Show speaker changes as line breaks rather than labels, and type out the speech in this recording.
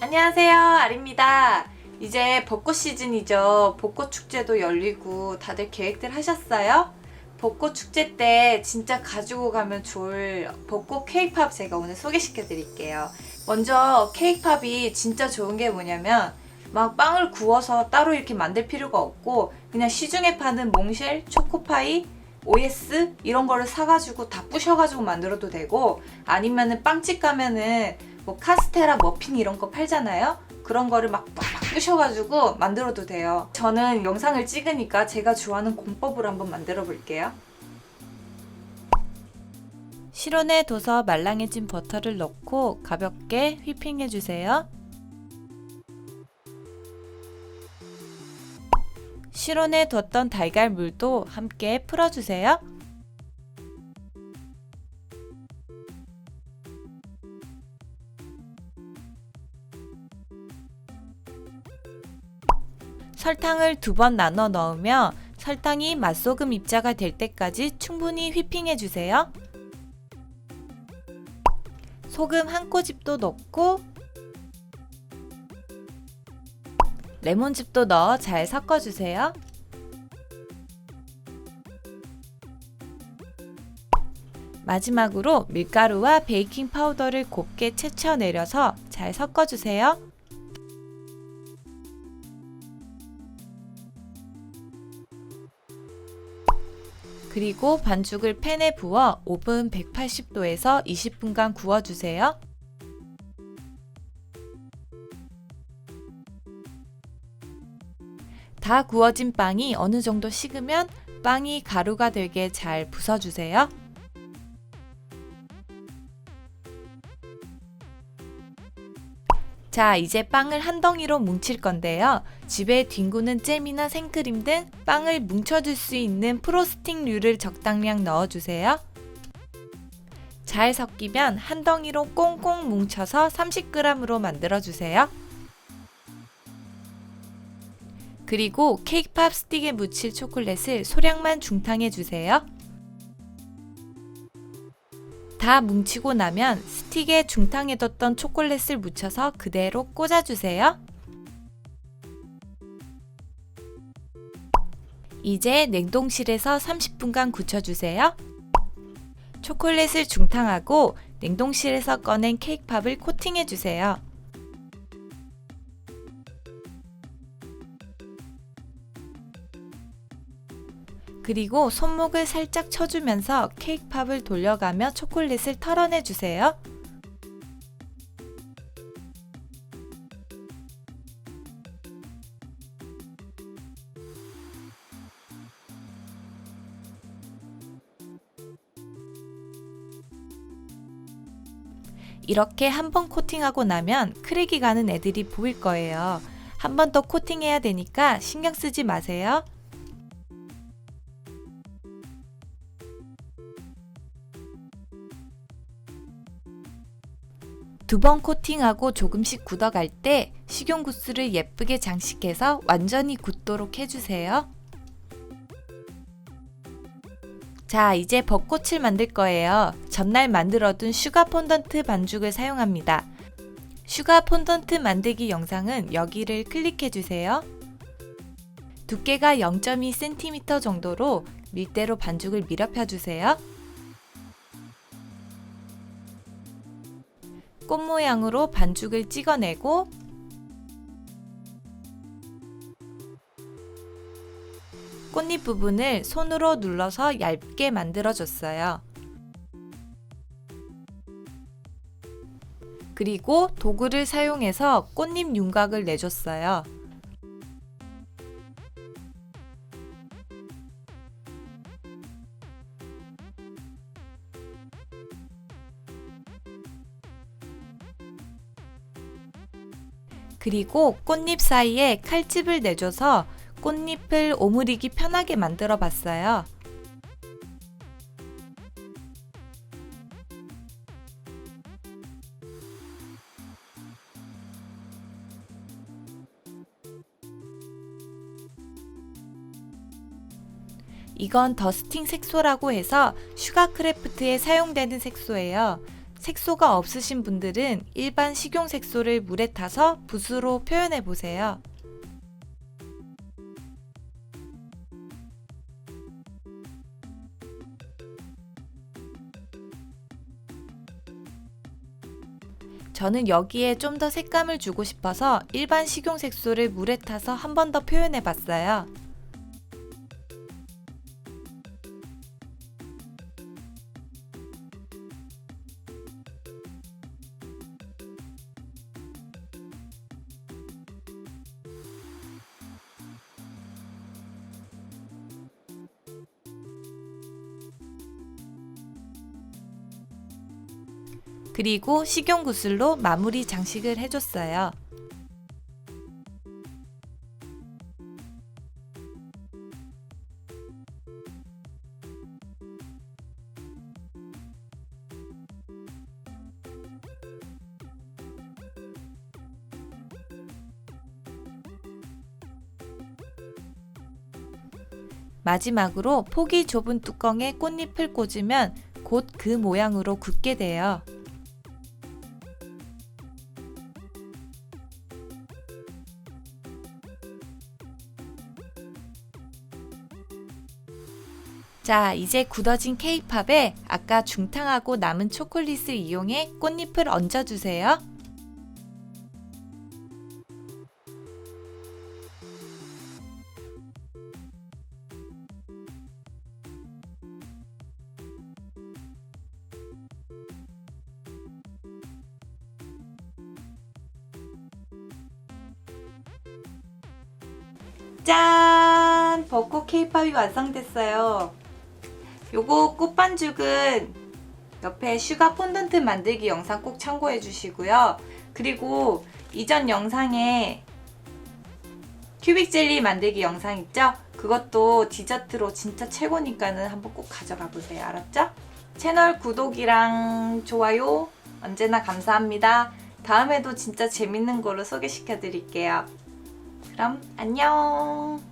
안녕하세요, 아리입니다. 이제 벚꽃 시즌이죠. 벚꽃 축제도 열리고 다들 계획들 하셨어요? 벚꽃 축제 때 진짜 가지고 가면 좋을 벚꽃 케이팝 제가 오늘 소개시켜 드릴게요. 먼저 케이팝이 진짜 좋은 게 뭐냐면 막 빵을 구워서 따로 이렇게 만들 필요가 없고 그냥 시중에 파는 몽쉘, 초코파이, OS 이런 거를 사가지고 다 부셔가지고 만들어도 되고 아니면은 빵집 가면은 뭐 카스테라 머핀 이런 거 팔잖아요. 그런 거를 막 부셔가지고 만들어도 돼요. 저는 영상을 찍으니까 제가 좋아하는 공법으로 한번 만들어 볼게요. 실온에 둬서 말랑해진 버터를 넣고 가볍게 휘핑해 주세요. 실온에 뒀던 달걀물도 함께 풀어주세요. 설탕을 2번 나눠 넣으며 설탕이 맛소금 입자가 될 때까지 충분히 휘핑해 주세요. 소금 한 꼬집도 넣고 레몬즙도 넣어 잘 섞어주세요. 마지막으로 밀가루와 베이킹 파우더를 곱게 채쳐 내려서 잘 섞어주세요. 그리고 반죽을 팬에 부어 오븐 180도에서 20분간 구워주세요. 다 구워진 빵이 어느 정도 식으면 빵이 가루가 되게 잘 부숴주세요. 자, 이제 빵을 한 덩이로 뭉칠 건데요. 집에 뒹구는 잼이나 생크림 등 빵을 뭉쳐줄 수 있는 프로스팅류를 적당량 넣어주세요. 잘 섞이면 한 덩이로 꽁꽁 뭉쳐서 30g으로 만들어주세요. 그리고 케이팝 스틱에 묻힐 초콜릿을 소량만 중탕해주세요. 다 뭉치고 나면 스틱에 중탕해뒀던 초콜릿을 묻혀서 그대로 꽂아주세요. 이제 냉동실에서 30분간 굳혀주세요. 초콜릿을 중탕하고 냉동실에서 꺼낸 케이팝을 코팅해주세요. 그리고 손목을 살짝 쳐주면서 케이팝을 돌려가며 초콜릿을 털어내주세요. 이렇게 한 번 코팅하고 나면 크랙이 가는 애들이 보일 거예요. 한 번 더 코팅해야 되니까 신경 쓰지 마세요. 두 번 코팅하고 조금씩 굳어갈 때 식용구스를 예쁘게 장식해서 완전히 굳도록 해주세요. 자, 이제 벚꽃을 만들 거예요. 전날 만들어둔 슈가 폰던트 반죽을 사용합니다. 슈가 폰던트 만들기 영상은 여기를 클릭해주세요. 두께가 0.2cm 정도로 밀대로 반죽을 밀어펴주세요. 꽃 모양으로 반죽을 찍어내고 꽃잎 부분을 손으로 눌러서 얇게 만들어줬어요. 그리고 도구를 사용해서 꽃잎 윤곽을 내줬어요. 그리고 꽃잎 사이에 칼집을 내줘서 꽃잎을 오므리기 편하게 만들어 봤어요. 이건 더스팅 색소라고 해서 슈가 크래프트에 사용되는 색소예요. 색소가 없으신 분들은 일반 식용 색소를 물에 타서 붓으로 표현해 보세요. 저는 여기에 좀 더 색감을 주고 싶어서 일반 식용 색소를 물에 타서 한 번 더 표현해 봤어요. 그리고 식용 구슬로 마무리 장식을 해줬어요. 마지막으로 폭이 좁은 뚜껑에 꽃잎을 꽂으면 곧 그 모양으로 굳게 돼요. 자, 이제 굳어진 케이팝에 아까 중탕하고 남은 초콜릿을 이용해 꽃잎을 얹어주세요. 짠! 벚꽃 케이팝이 완성됐어요. 요거 꽃반죽은 옆에 슈가 폰던트 만들기 영상 꼭 참고해 주시고요. 그리고 이전 영상에 큐빅 젤리 만들기 영상 있죠? 그것도 디저트로 진짜 최고니까는 한번 꼭 가져가 보세요. 알았죠? 채널 구독이랑 좋아요 언제나 감사합니다. 다음에도 진짜 재밌는 거로 소개시켜 드릴게요. 그럼 안녕!